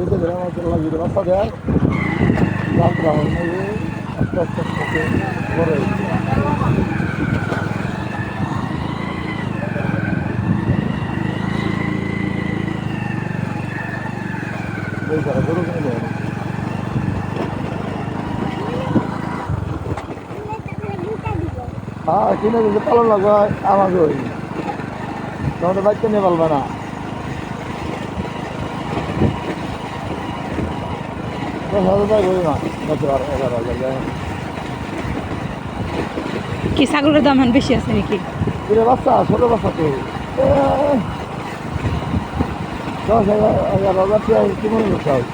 ভিতরে গেলাম ভিতরে রাস্তা দেয় যাত্রা হয় আস্তে আস্তে আস্তে পরে গরু কিনে দেয় হ্যাঁ কিনে দিতে পালন লাগবে আমাকে ওই তোমাদের বাচ্চা নিয়ে পালবে না কি ছাগলের দাম এখন বেশি আছে নাকি? বাচ্চা ছোট বাচ্চা তো 10,000 কি মনে করতে হবে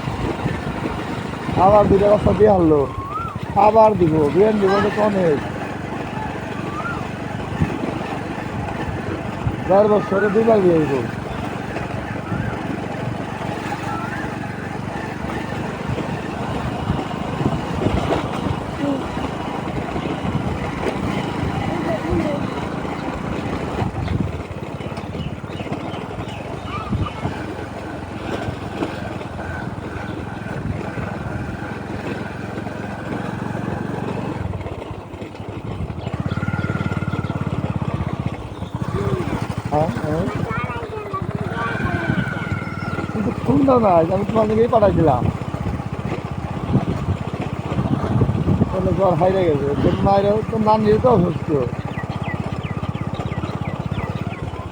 আবার দুটো বাচ্চা দিয়ে হারলো আবার দিব বিরিয়ানি দিব তো অনেক 4 বছরে 2বার বিয়ে দিব কিন্তু সুন্দর না আমি তোমাদেরকেই পাঠাই দিলাম জ্বর হাইরে গেছে তোর মায়ের তোর নানির তো অসুস্থ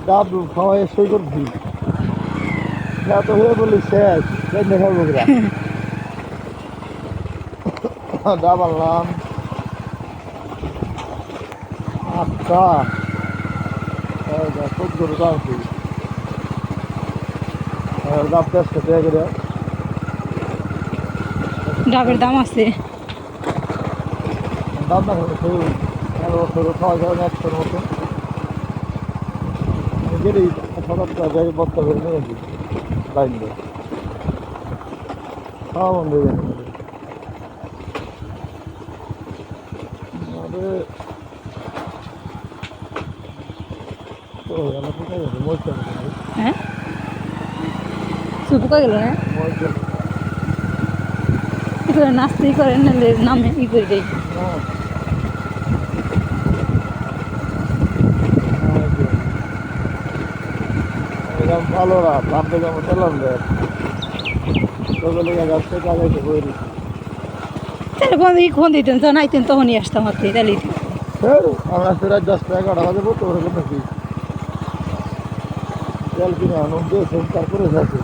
ডাব খাওয়াই সই করছি এত হয়ে বলি শেষ দেখার লোকরা ডাব আনলাম 8টা খুব গরু আনছি ডাব 10টা টাকা করে ডাবের দাম আছে দাম না সরু খাওয়া যাবে না 100 মতো গেলেই 7-8 টাকা বস্তা করে নিয়ে আসি বাইরে খাওয়া বন্ধ হয়ে যাবে হ্যাঁ শুধু গেল না নাস্তাই করেন নামে ই করে দেয় ভালো রাত আপনি যেমন চলাম দেয় গাছটা লাগাইতে বই তাহলে কোন দিতেন জানাইতেন তখনই আসতাম আপনি তাহলে আমরা রাত 10টা 11টা বাজে বলতে পারবো নাকি তেল কিনে আনুন দিয়ে তারপরে যাচ্ছি